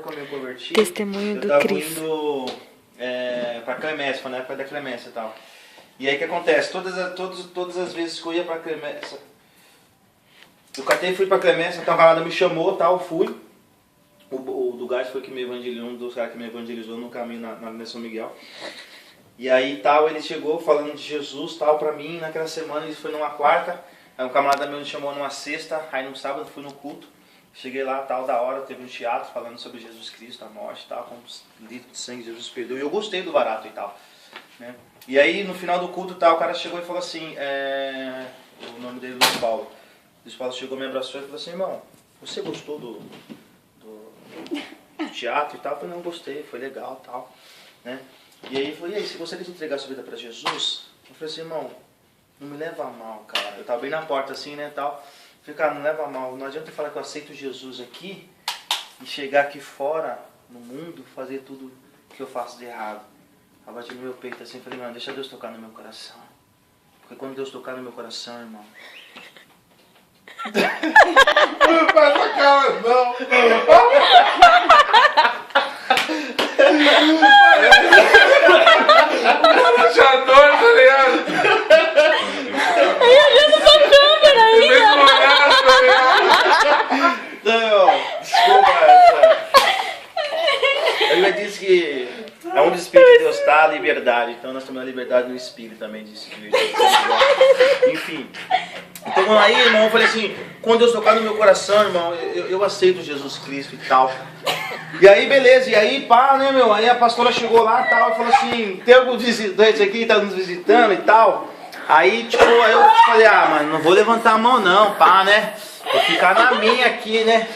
que eu me converti, Testemunho do eu tava Cristo. indo pra Clemência, foi na época da Clemência e tal. E aí o que acontece? Todas as vezes que eu ia pra Clemência, eu catei e fui pra Clemência, então o camarada me chamou, tal, fui. O do Gás foi que me evangelizou, um dos caras que me evangelizou no caminho na São Miguel. E aí tal, ele chegou falando de Jesus, tal, pra mim, naquela semana, isso foi numa quarta, aí um camarada meu me chamou numa sexta, aí no sábado fui no culto, cheguei lá, tal, da hora, teve um teatro falando sobre Jesus Cristo, a morte, tal, com litro de sangue, Jesus perdeu, e eu gostei do barato e tal, né? E aí, no final do culto, tal, o cara chegou e falou assim, o nome dele é Luiz Paulo. Luiz Paulo chegou, me abraçou e falou assim, irmão, você gostou do teatro e tal? Eu falei, não, gostei, foi legal e tal, né? E aí ele falou, e aí, você gostaria de entregar sua vida para Jesus? Eu falei assim, irmão, não me leva a mal, cara. Eu tava bem na porta assim, né, tal. Eu falei, cara, não leva a mal, não adianta falar que eu aceito Jesus aqui e chegar aqui fora, no mundo, fazer tudo que eu faço de errado. Eu bati no meu peito assim, falei, mano, deixa Deus tocar no meu coração. Porque quando Deus tocar no meu coração, irmão... Não faz a cara, não. Já doido, tá ligado? Aí olhando pra câmera aí. Não, desculpa essa. Eu já disse que onde o Espírito de Deus está, a liberdade. Então nós temos a liberdade no Espírito também de se divertir. Enfim. Então aí, irmão, eu falei assim, quando Deus tocar no meu coração, irmão, eu aceito Jesus Cristo e tal. E aí, beleza, e aí, pá, né, meu, aí a pastora chegou lá e tal, e falou assim, tem alguns visitantes aqui que tá nos visitando e tal. Aí, tipo, aí eu falei, mano, não vou levantar a mão não, pá, né, vou ficar na minha aqui, né.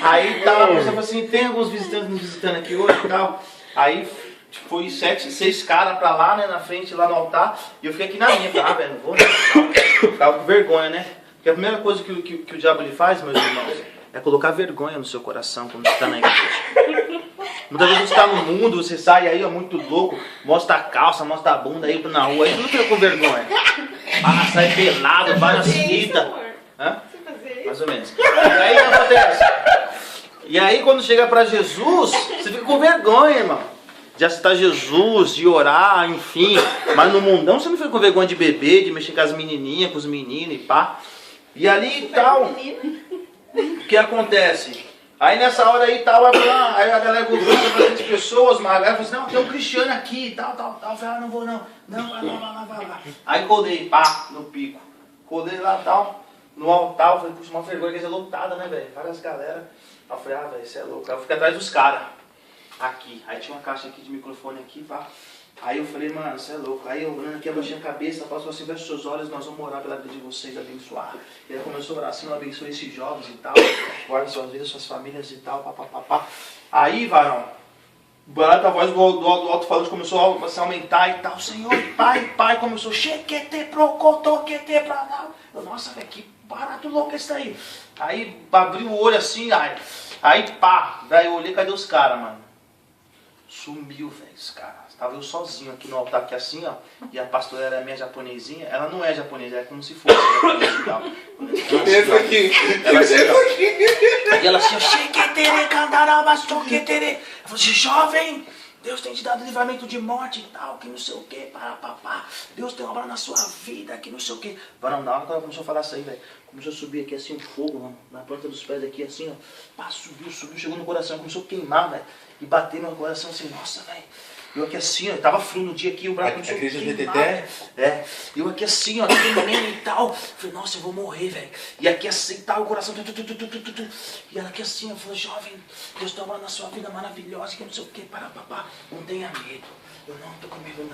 Aí tal, a pessoa falou assim, tem alguns visitantes nos visitando aqui hoje e tal. Aí foi 6 caras pra lá, né, na frente, lá no altar, e eu fiquei aqui na minha, falei, velho, não vou não. Ficava com vergonha, né? Porque a primeira coisa que o diabo lhe faz, meus irmãos, é colocar vergonha no seu coração quando você está na igreja. Muitas vezes você está no mundo, você sai aí, ó, muito louco, mostra a calça, mostra a bunda aí na rua, aí tudo fica com vergonha. Sai pelado, várias fitas. Mais ou menos. E aí o que acontece? E aí quando chega para Jesus, você fica com vergonha, irmão. De aceitar Jesus, de orar, enfim. Mas no mundão você não fica com vergonha de beber, de mexer com as menininhas, com os meninos e pá. E ali e tal, o que acontece? Aí nessa hora aí tal, aí a galera gruda bastante pessoas, mas a galera falou assim, não, tem um cristiano aqui e tal. Eu falei, não vou não. Não, vai lá. Aí colei, pá, no pico. Colei lá tal, no altar, eu falei, puxa, uma vergonha que é lotada, né, velho? Várias galera. Aí eu falei, velho, isso é louco. Aí eu fiquei atrás dos caras. Aqui, aí tinha uma caixa aqui de microfone aqui, pá. Aí eu falei, mano, você é louco. Aí eu olhando aqui, abaixei a cabeça, falou assim, fecha seus olhos, nós vamos orar pela vida de vocês, abençoar. E aí começou a orar assim, abençoe esses jovens e tal, guarda suas vidas, suas famílias e tal, papapá. Aí, varão, a voz do alto-falante começou a se aumentar e tal, Senhor, pai, começou, chequete, procotoquete, pra lá. Eu, nossa, velho, que barato louco esse daí. Aí abri o olho assim, aí pá, daí eu olhei, cadê os caras, mano? Sumiu, velho, os caras. Estava eu sozinho aqui no altar, aqui assim, ó. E a pastora era minha japonesinha. Ela não é japonesa, é como se fosse japonesa e tal. Esse aqui. Ela assim, ó. E ela assim, ó. Chequetere, candaraba, choquetere. Ela falou assim, jovem, Deus tem te dado livramento de morte e tal, que não sei o que, papá. Deus tem obra na sua vida, que não sei o que. Varão, na hora que ela começou a falar isso aí, velho, começou a subir aqui assim um fogo, mano, na planta dos pés aqui assim, ó. Pá, subiu, chegou no coração, começou a queimar, velho. E bater no meu coração assim, nossa, velho. Eu aqui assim, ó, tava frio no dia aqui, o braço começou a queimar. Eu aqui assim, ó, tremendo e tal. Falei, nossa, eu vou morrer, velho. E aqui assim, tal, o coração. E ela aqui assim, eu falei, jovem, Deus tem obra na sua vida maravilhosa, que não sei o que, papá. Não tenha medo. Eu não tô com medo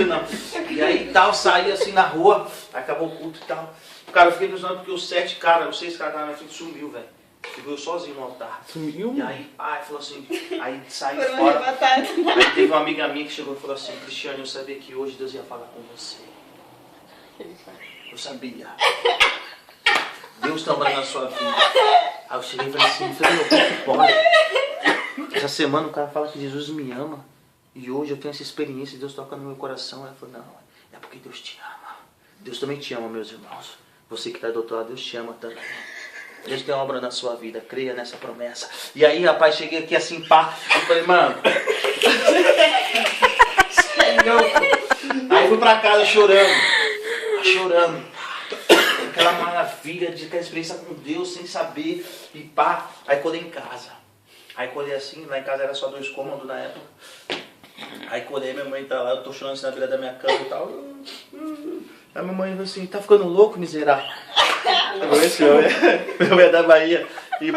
não. E aí tal, saí assim na rua, acabou o culto e tal. Cara, eu fiquei impressionado porque os 6 caras que estavam na minha frente sumiu, velho. Ficou eu sozinho no altar. Sumiu? E aí, falou assim, aí saí fora. Aí teve uma amiga minha que chegou e falou assim, Cristiano, eu sabia que hoje Deus ia falar com você. Eu sabia. Deus trabalha na sua vida. Aí eu cheguei e falei assim, como que pode? Essa semana o cara fala que Jesus me ama. E hoje eu tenho essa experiência de Deus tocar no meu coração. Ela falou, não, é porque Deus te ama. Deus também te ama, meus irmãos. Você que está do outro lado, Deus te ama também. Deus tem obra na sua vida, creia nessa promessa. E aí, rapaz, cheguei aqui assim, pá, eu falei, mano... Aí fui pra casa chorando. Aquela maravilha de ter experiência com Deus sem saber. E pá, aí colei em casa. Aí colei assim, lá em casa era só 2 cômodos na época. Aí colei, minha mãe tá lá, eu tô chorando assim na beira da minha cama e tal. Aí minha mãe falou assim, tá ficando louco, miserável? Eu falei assim, meu mãe é da Bahia. E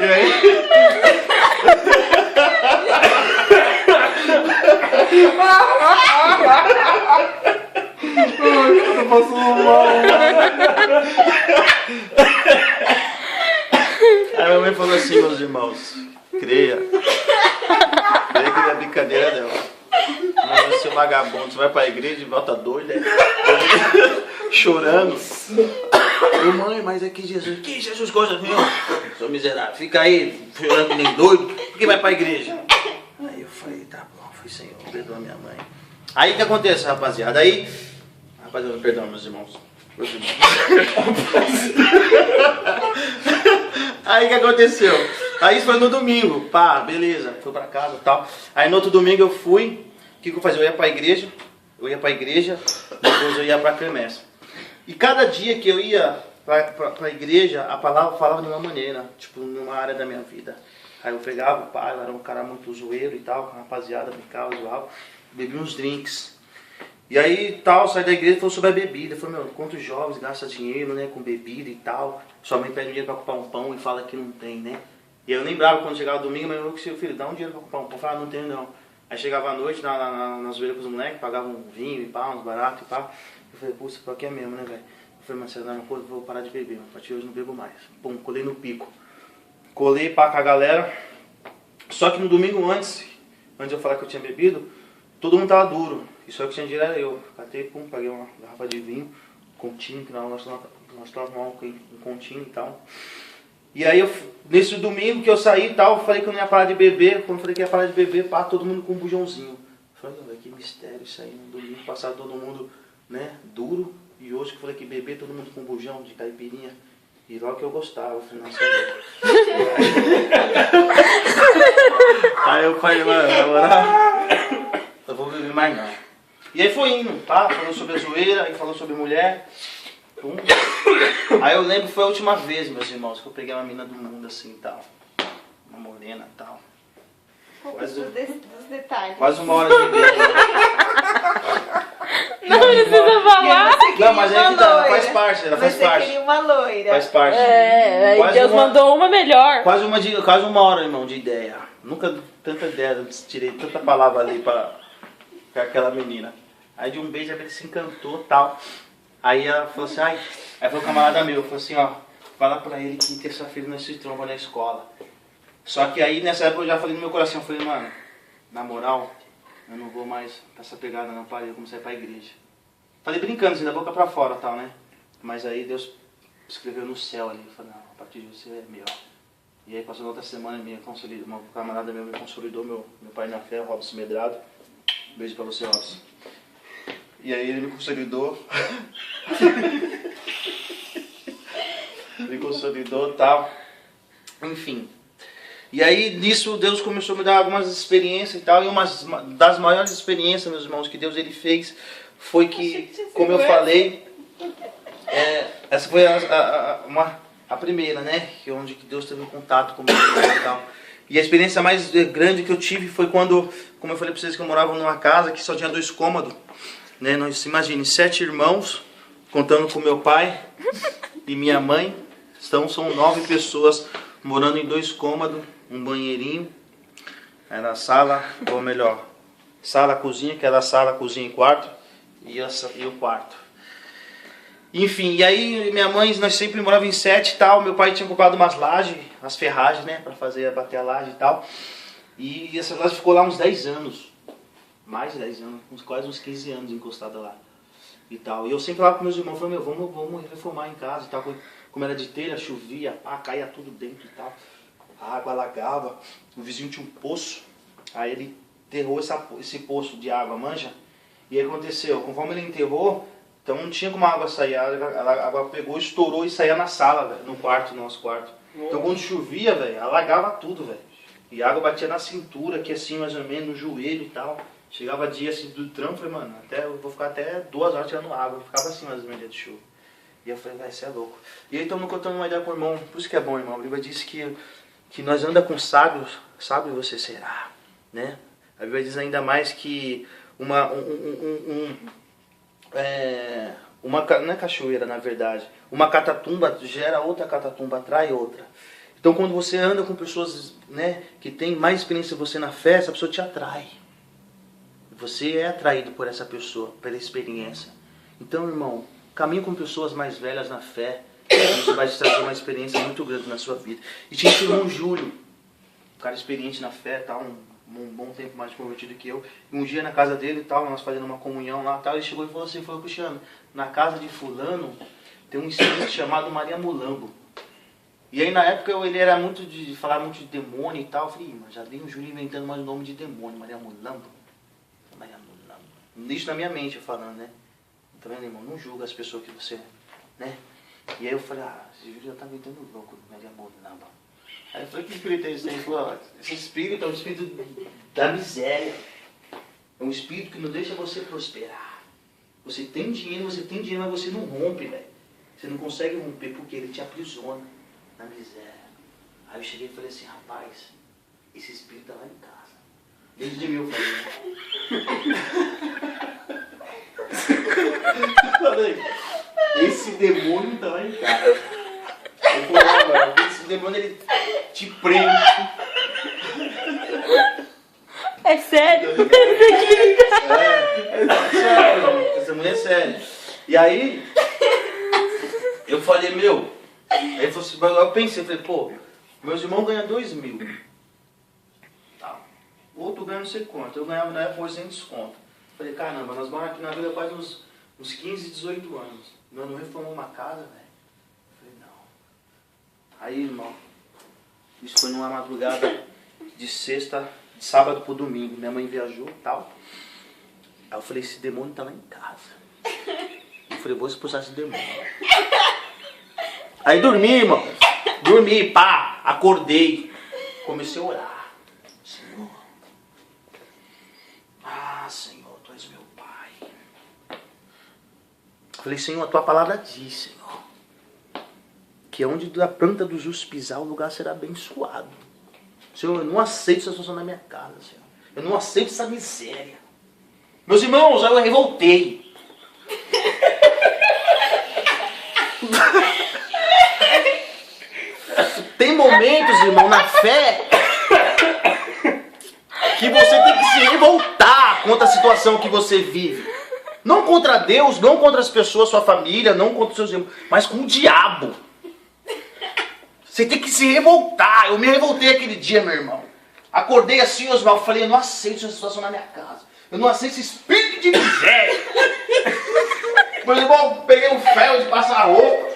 aí... Eu passo mal. Aí minha mãe falou assim, meus irmãos, creia que não é brincadeira não. Mas seu vagabundo, você vai pra igreja e volta doido, né? Chorando. Eu, mãe, mas é que Jesus gosta de mim, seu miserável. Fica aí chorando que nem doido, por que vai pra igreja? Aí eu falei, tá bom, fui Senhor, perdoa minha mãe. Aí o que acontece, rapaziada? Rapaziada, perdão, meus irmãos. Aí o que aconteceu? Aí isso foi no domingo, pá, beleza, fui pra casa e tal. Aí no outro domingo eu fui, o que eu fazia? Eu ia pra igreja, depois eu ia pra quermesse. E cada dia que eu ia pra igreja, a palavra falava de uma maneira, tipo, numa área da minha vida. Aí eu pegava o pai, eu era um cara muito zoeiro e tal, com a rapaziada, brincava, zoava, bebia uns drinks. E aí tal, saí da igreja e falou sobre a bebida. Eu falei, meu, quantos jovens gastam dinheiro, né, com bebida e tal. Sua mãe pede dinheiro pra comprar um pão e fala que não tem, né? E eu lembrava quando chegava domingo, mas eu falei, filho, dá um dinheiro pra comprar um pão. Eu falava, não tenho não. Aí chegava à noite na zoeira com os moleques, pagavam um vinho e pá, uns baratos e pá. Eu falei, pô, isso aqui é mesmo, né, velho? Eu falei, mas você dá uma coisa, eu vou parar de beber, a partir de hoje não bebo mais. Pum, colei no pico. Colei pá com a galera. Só que no domingo antes de eu falar que eu tinha bebido, todo mundo tava duro. E só que tinha dinheiro era eu. Catei, pum, paguei uma garrafa de vinho, continho, que nós tomamos um continho e tal. E aí, nesse domingo que eu saí e tal, eu falei que eu não ia parar de beber. Quando eu falei que ia parar de beber, pá, todo mundo com um bujãozinho. Eu falei, velho, que mistério isso aí. No domingo passado todo mundo, né, duro. E hoje que eu falei que beber, todo mundo com um bujão de caipirinha. E logo que eu gostava, eu falei, nossa, aí eu falei, mano, na moral, eu vou beber mais não. E aí foi indo, tá? Falou sobre a zoeira, aí falou sobre mulher. Pum. Aí eu lembro que foi a última vez, meus irmãos, que eu peguei uma mina do mundo assim e tal. Uma morena e tal. Dos detalhes. Quase uma hora de ideia. Não precisa falar. Não, mas aí que tá, ela faz parte, ela faz parte. Você queria uma loira. Faz parte. É, Quase Deus mandou uma melhor. Quase uma hora, irmão, de ideia. Nunca tanta ideia, eu tirei tanta palavra ali pra aquela menina. Aí de um beijo ele se encantou e tal. Aí ela falou assim, aí foi um camarada meu, falou assim, ó, fala pra ele que terça-feira nós se tromba na escola. Só que aí nessa época eu já falei no meu coração, eu falei, mano, na moral, eu não vou mais pra essa pegada não, parei, eu comecei a ir pra igreja. Falei brincando, assim, da boca pra fora e tal, né? Mas aí Deus escreveu no céu ali, falei, não, a partir de você é meu. E aí passou outra semana, uma camarada meu me consolidou, meu pai na fé, o Robson Medrado. Beijo pra você, Robson. E aí ele me consolidou. Me consolidou e tal. Enfim. E aí nisso Deus começou a me dar algumas experiências e tal. E uma das maiores experiências, meus irmãos, que Deus ele fez foi que, como eu falei, essa foi a primeira, né? Onde que Deus teve um contato comigo e tal. E a experiência mais grande que eu tive foi quando, como eu falei pra vocês, que eu morava numa casa que só tinha 2 cômodos. Né? Nós, imagine, 7 irmãos, contando com meu pai e minha mãe. Então são 9 pessoas morando em 2 cômodos, um banheirinho. Era sala, ou melhor, sala, cozinha, que era sala, cozinha e quarto. E o quarto. Enfim, e aí minha mãe, nós sempre morávamos em 7 e tal. Meu pai tinha comprado umas lajes, as ferragens, né? Pra bater a laje e tal. E essa laje ficou lá uns 10 anos. Mais de 10 anos, quase uns 15 anos encostada lá. E tal. E eu sempre falava com meus irmãos, falei, meu, vamos reformar em casa e tal. Como era de telha, chovia, pá, caía tudo dentro e tal. A água alagava. O vizinho tinha um poço. Aí ele enterrou esse poço de água, manja. E aí aconteceu, conforme ele enterrou, Então não tinha como a água sair, a água pegou, estourou e saía na sala, velho, no quarto, no nosso quarto. Então quando chovia, velho, alagava tudo, velho. E a água batia na cintura, aqui assim, mais ou menos, no joelho e tal. Chegava dia assim do trampo, falei, mano, eu vou ficar até 2 horas tirando água. Eu ficava assim, mais ou menos, dia de chuva. E eu falei, vai, você é louco. E aí estamos contando uma ideia com o irmão, por isso que é bom, irmão. A Bíblia diz que nós anda com sábios, sábio você será, né? A Bíblia diz ainda mais que não é cachoeira, na verdade. Uma catatumba gera outra catatumba, atrai outra. Então quando você anda com pessoas, né, que tem mais experiência que você na fé, essa pessoa te atrai. Você é atraído por essa pessoa, pela experiência. Então, irmão, caminhe com pessoas mais velhas na fé. Isso vai te trazer uma experiência muito grande na sua vida. E tinha esse irmão Júlio, um cara experiente na fé, tá, um bom tempo mais convertido que eu. E um dia na casa dele e tal, nós fazendo uma comunhão lá, tal, ele chegou e falou assim, Cristiano, na casa de fulano tem um espírito chamado Maria Mulambo. E aí na época ele era muito de falar muito de demônio e tal. Eu falei, mas já dei um Júlio inventando mais um nome de demônio, Maria Mulambo. Maria Mulambo. Isso na minha mente eu falando, né? Tá vendo, irmão? Não julga as pessoas que você, né? E aí eu falei, esse Júlio já tá inventando louco, Maria Mulambo. Aí eu falei, que espírito é esse? Ele falou, esse espírito é um espírito da miséria. É um espírito que não deixa você prosperar. Você tem dinheiro, mas você não rompe, velho. Você não consegue romper porque ele te aprisiona na miséria. Aí eu cheguei e falei assim, rapaz, esse espírito tá lá em casa. Desde de mim eu falei, esse demônio tá lá em casa. Eu falei, esse demônio ele te prende. É sério? É sério, essa mulher é séria. E aí, eu falei, aí ele falou assim, eu pensei, falei, pô, meus irmãos ganham 2.000. Tá. O outro ganha não sei quanto, eu ganhava na época 800 conto. Falei, caramba, nós moramos aqui na vila quase uns 15, 18 anos. Nós não reformamos uma casa, velho. Falei, não. Aí, irmão, isso foi numa madrugada de sábado pro domingo. Minha mãe viajou e tal. Aí eu falei, esse demônio tá lá em casa. Eu falei, vou expulsar esse demônio. Aí dormi, irmão. Dormi, pá. Acordei. Comecei a orar. Senhor. Senhor, tu és meu Pai. Falei, Senhor, a tua palavra diz, Senhor, que onde da planta do justo pisar, o lugar será abençoado. Senhor, eu não aceito essa situação na minha casa, Senhor. Eu não aceito essa miséria. Meus irmãos, aí eu revoltei. Tem momentos, irmão, na fé, que você tem que se revoltar contra a situação que você vive. Não contra Deus, não contra as pessoas, sua família, não contra os seus irmãos, mas com o diabo. Você tem que se revoltar. Eu me revoltei aquele dia, meu irmão. Acordei assim, Oswaldo, falei, eu não aceito essa situação na minha casa. Eu não aceito esse espírito de miséria. Meu irmão, peguei um ferro de passar roupa.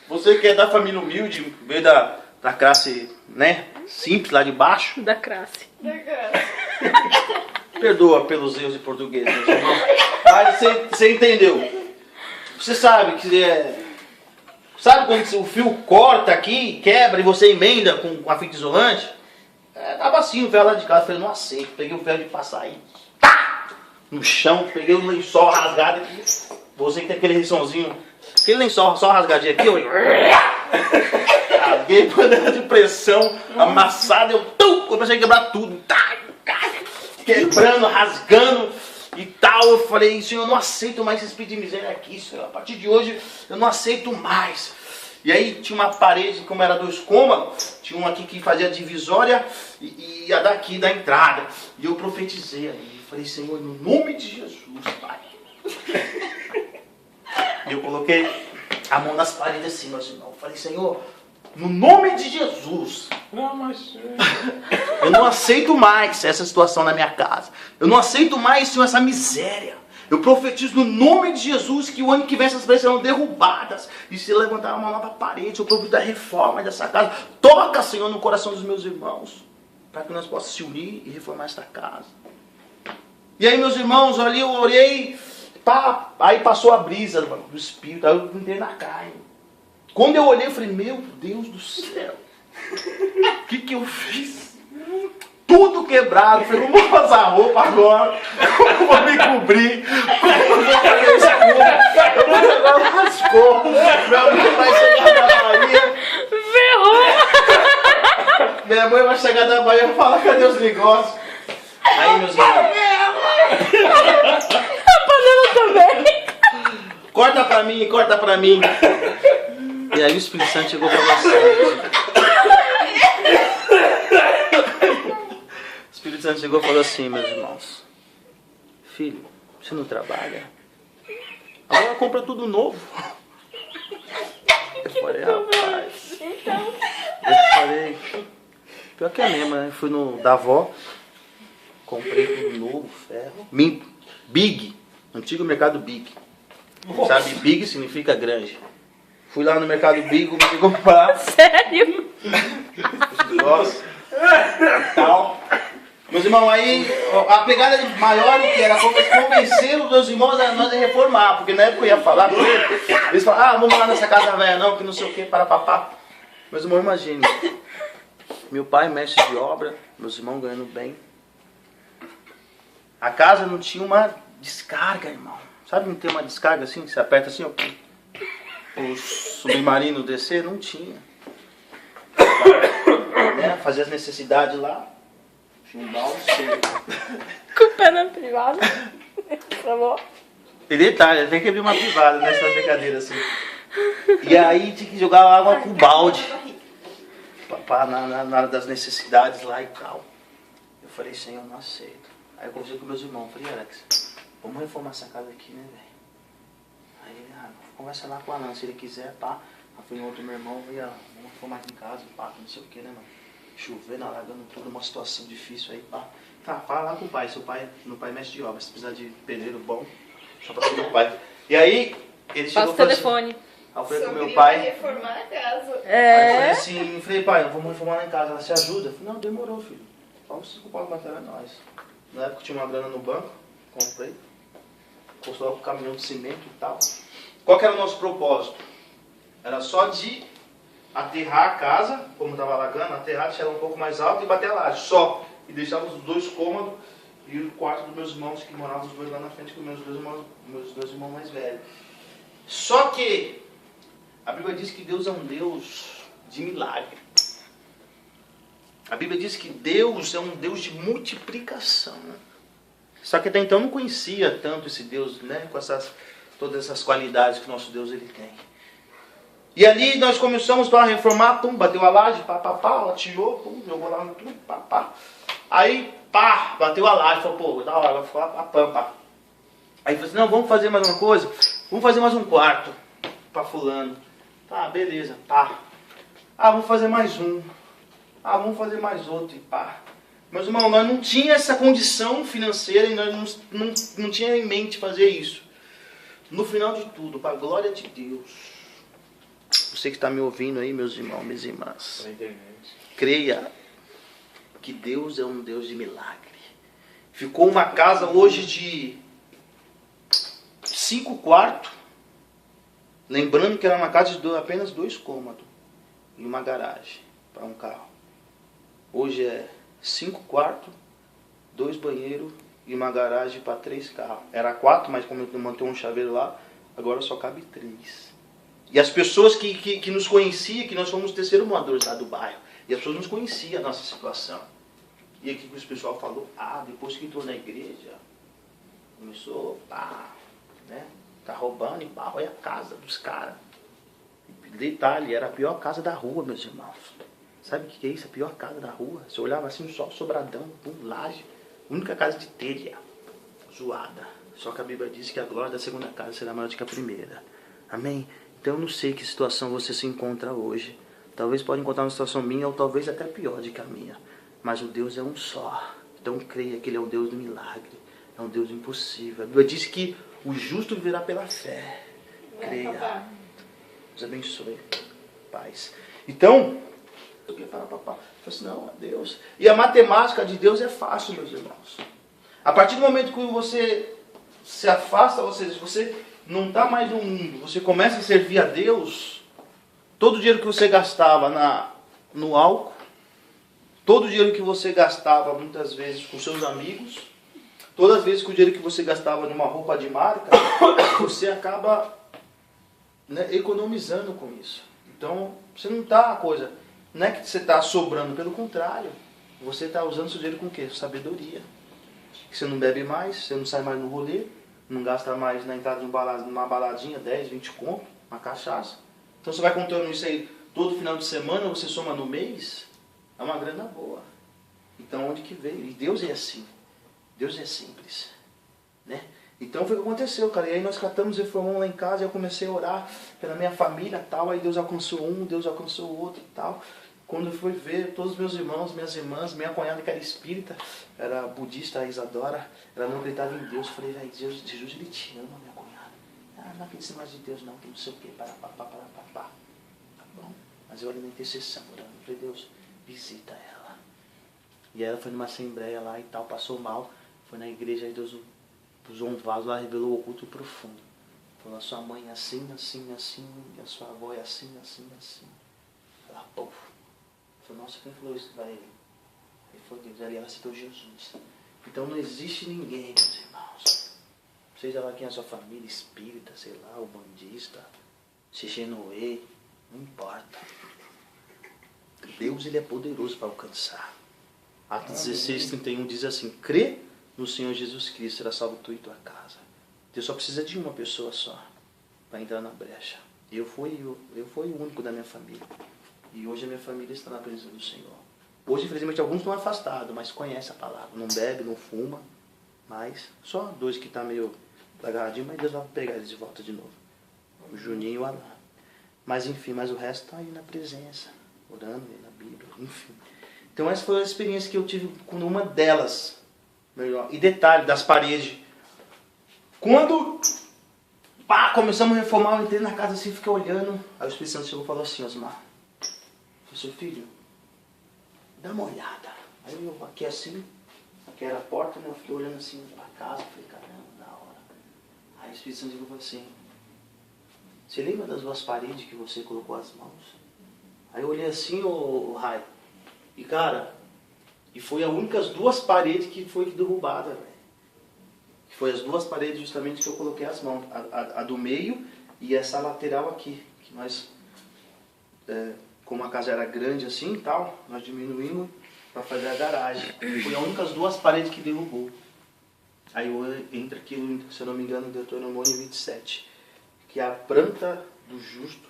Você que é da família humilde, veio da classe, né, simples lá de baixo. Da classe. Perdoa pelos erros de português, meus irmãos. Mas você entendeu. Você sabe que sabe quando o fio corta aqui, quebra e você emenda com a fita isolante? Tava assim o ferro lá de casa. Eu falei, não aceito. Peguei o ferro de passar aí. Tá! No chão, peguei o lençol rasgado aqui. Você que tem aquele lençolzinho. Aquele lençol só rasgadinho aqui, eu rasguei panela de pressão, amassada, eu comecei a quebrar tudo. Quebrando, rasgando e tal. Eu falei, Senhor, eu não aceito mais esse espírito de miséria aqui, Senhor. A partir de hoje eu não aceito mais. E aí tinha uma parede, como era 2 cômodos, tinha um aqui que fazia divisória e a daqui da entrada. E eu profetizei ali. Falei, Senhor, no nome de Jesus, Pai. E eu coloquei a mão nas paredes assim, meus irmãos. Falei, Senhor, no nome de Jesus, eu não aceito mais essa situação na minha casa. Eu não aceito mais, Senhor, essa miséria. Eu profetizo no nome de Jesus que o ano que vem essas paredes serão derrubadas e se levantar uma nova parede. Eu profetizo a reforma dessa casa. Toca, Senhor, no coração dos meus irmãos, para que nós possamos se unir e reformar esta casa. E aí, meus irmãos, ali eu orei, Pá, aí passou a brisa do Espírito, aí eu entrei na carne. Quando eu olhei, eu falei, meu Deus do céu, o que eu fiz? Tudo quebrado. Eu falei, como eu vou passar roupa agora? Como eu vou me cobrir? Como eu vou fazer isso aqui? Eu vou jogar lascou. Minha mãe vai chegar da Bahia. Ferrou! Minha mãe vai chegar da Bahia e falar, cadê os negócios? Aí, meus irmãos, A panela também. corta pra mim, corta pra mim. E aí o Espírito Santo chegou pra você. O Espírito Santo chegou e falou assim, meus irmãos. Filho, você não trabalha? Agora compra tudo novo. Eu falei, rapaz. Eu falei, pior que é mesmo, né? Eu fui no da avó, comprei tudo novo, ferro. Big, antigo mercado Big. Sabe, Big significa grande. Fui lá no mercado Big, comecei a comprar. Sério? Nossa. Tal. Meus irmãos, aí a pegada maior que era convencer os meus irmãos a nós reformar, porque na época eu ia falar com eles, eles falavam, vamos lá nessa casa velha não, que não sei o que, para papá. Meus irmãos, imagine, meu pai mestre de obra, meus irmãos ganhando bem. A casa não tinha uma descarga, irmão. Sabe, não tem uma descarga assim, que você aperta assim, ó, o submarino descer? Não tinha. Né? Fazia as necessidades lá. Tinha um balde cheio. Com o pé na privada. Falou. E detalhe, tem que abrir uma privada nessa brincadeira assim. E aí tinha que jogar água com balde. Na hora das necessidades lá e tal. Eu falei, Senhor, não aceito. Aí eu conversei com meus irmãos. Falei, Alex, vamos reformar essa casa aqui, né, velho? Aí ele, conversa lá com o Alan, se ele quiser, pá. Aí fui em outro meu irmão, falei, vamos reformar aqui em casa, pá, não sei o que, né, mano? Chovendo, alagando tudo, uma situação difícil aí, pá. Tá, fala lá com o pai, meu pai é mestre de obra, se precisar de pedreiro bom, só pra ser meu pai. E aí, ele chegou Passa o telefone. Aí eu falei com meu pai. Reformar a casa. Aí eu falei assim, falei, pai, vamos reformar lá em casa, ela se ajuda? Eu falei, não, demorou, filho. Vamos se ocupar com o material, é nóis. Na época tinha uma grana no banco, comprei. Custou logo o caminhão de cimento e tal. Qual que era o nosso propósito? Era só de aterrar a casa, como estava alagando, aterrar, deixar ela um pouco mais alta e bater a laje, só. E deixava os 2 cômodos e o quarto dos meus irmãos, que moravam os 2 lá na frente com meus dois irmãos mais velhos. Só que a Bíblia diz que Deus é um Deus de milagre. A Bíblia diz que Deus é um Deus de multiplicação. Só que até então eu não conhecia tanto esse Deus, né, com todas essas qualidades que o nosso Deus ele tem. E ali nós começamos a reformar, pum, bateu a laje, pá, ela tirou, pum, jogou lá no tudo, pá. Aí, pá, bateu a laje, falou, pô, da hora, vai ficar a pampa. Aí falou assim, não, vamos fazer mais uma coisa, vamos fazer mais um quarto pra fulano. Tá, beleza, pá. Vamos fazer mais um. Vamos fazer mais outro e pá. Meus irmãos, nós não tínhamos essa condição financeira e nós não tínhamos em mente fazer isso. No final de tudo, para a glória de Deus, você que está me ouvindo aí, meus irmãos, minhas irmãs, creia que Deus é um Deus de milagre. Ficou uma casa hoje de 5 quartos, lembrando que era uma casa de apenas 2 cômodos e uma garagem para um carro. Hoje é 5 quartos, 2 banheiros e uma garagem para 3 carros. Era 4, mas como eu mantive um chaveiro lá, agora só cabe 3. E as pessoas que nos conheciam, que nós fomos terceiro moradores lá do bairro, e as pessoas nos conheciam a nossa situação. E aqui que o pessoal falou, depois que entrou na igreja, começou, né, tá roubando e pá, olha a casa dos caras. Detalhe, era a pior casa da rua, meus irmãos. Sabe o que é isso? A pior casa da rua. Você olhava assim, só sobradão, laje. Única casa de telha. Zoada. Só que a Bíblia diz que a glória da segunda casa será maior do que a primeira. Amém? Então eu não sei que situação você se encontra hoje. Talvez pode encontrar uma situação minha, ou talvez até pior do que a minha. Mas o Deus é um só. Então creia que Ele é um Deus do milagre. É um Deus impossível. A Bíblia diz que o justo viverá pela fé. Creia. Deus abençoe. Paz. Então, eu queria falar, papai. Eu falei assim, não, é Deus. E a matemática de Deus é fácil, meus irmãos. A partir do momento que você se afasta, ou seja, você não está mais no mundo, você começa a servir a Deus, todo o dinheiro que você gastava no álcool, todo o dinheiro que você gastava muitas vezes com seus amigos, todas as vezes que o dinheiro que você gastava numa roupa de marca, você acaba, né, economizando com isso. Então, você não está não é que você está sobrando, pelo contrário, você está usando seu dinheiro com o quê? Sabedoria. Que você não bebe mais, você não sai mais no rolê, não gasta mais na entrada de uma baladinha, 10, 20 conto, uma cachaça. Então você vai contando isso aí todo final de semana, você soma no mês, é uma grana boa. Então onde que veio? E Deus é assim. Deus é simples. Né? Então foi o que aconteceu, cara. E aí nós catamos e reformamos lá em casa, e eu comecei a orar pela minha família e tal. Aí Deus alcançou um, Deus alcançou o outro e tal. Quando eu fui ver, todos os meus irmãos, minhas irmãs, minha cunhada que era espírita, era budista, a Isadora, ela não acreditava em Deus. Eu falei, velho, Jesus ele te ama, minha cunhada. Ah, não acredito mais de Deus não, que não sei o que, para. Tá bom? Mas eu ali na intercessão, orando. Eu falei, Deus, visita ela. E ela foi numa assembleia lá e tal, passou mal. Foi na igreja, aí Deus usou um vaso lá, revelou o oculto profundo. Falou, a sua mãe é assim, assim, assim, e a sua avó é assim, assim, assim. Ela, puf. Falei, nossa, quem falou isso pra ele? Ele foi Deus, ali ela citou Jesus. Então não existe ninguém, meus irmãos. Seja lá quem é a sua família, espírita, sei lá, o bandista, Xixenoê, não importa. Deus ele é poderoso para alcançar. Atos 16:31 diz assim, crê no Senhor Jesus Cristo, será salvo tu e tua casa. Deus só precisa de uma pessoa só para entrar na brecha. Eu fui o único da minha família. E hoje a minha família está na presença do Senhor. Hoje, infelizmente, alguns estão afastados, mas conhecem a palavra. Não bebe, não fuma, mas só 2 que estão meio agarradinhos, mas Deus vai pegar eles de volta de novo. O Juninho e o Alain. Mas enfim, mas o resto está aí na presença, orando, lendo a Bíblia, enfim. Então essa foi a experiência que eu tive com uma delas. Melhor. E detalhe, das paredes. Quando começamos a reformar, eu entrei na casa assim, fiquei olhando. Aí o Espírito Santo chegou e falou assim, Osmar, seu filho, dá uma olhada. Aí eu aqui assim, aqui era a porta, né? Eu fiquei olhando assim pra casa, falei, caramba, da hora. Aí o Espírito Santo chegou e falou assim, você lembra das 2 paredes que você colocou as mãos? Aí eu olhei assim, o Rai, e cara, e foi as únicas 2 paredes que foi derrubada, velho. Que foi as 2 paredes justamente que eu coloquei as mãos, a do meio e essa lateral aqui, que nós... como a casa era grande assim e tal, nós diminuímos para fazer a garagem. Foi as únicas 2 paredes que derrubou. Aí entra aqui, se eu não me engano, em Deuteronômio 27, que a planta do justo,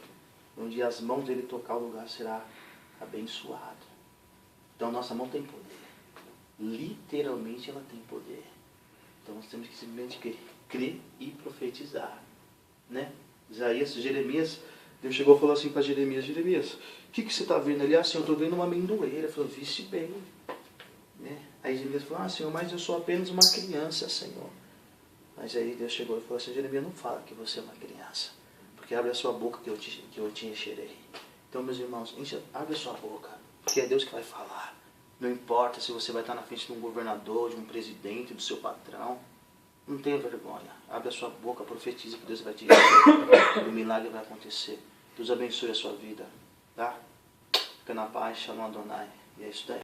onde as mãos dele tocar o lugar, será abençoado. Então nossa mão tem poder. Literalmente ela tem poder. Então nós temos que simplesmente crer e profetizar. Né? Jeremias... Deus chegou e falou assim para Jeremias, Jeremias, o que você está vendo ali? Ah, Senhor, eu estou vendo uma amendoeira. Ele falou, viste bem. Né? Aí Jeremias falou, Senhor, mas eu sou apenas uma criança, Senhor. Mas aí Deus chegou e falou assim, Jeremias, não fala que você é uma criança, porque abre a sua boca que eu te encherei. Então, meus irmãos, abre a sua boca, porque é Deus que vai falar. Não importa se você vai estar na frente de um governador, de um presidente, do seu patrão. Não tenha vergonha. Abre a sua boca, profetiza que Deus vai te encher. O milagre vai acontecer. Deus abençoe a sua vida. Tá? Fica na paz, Shalom Adonai. E é isso daí.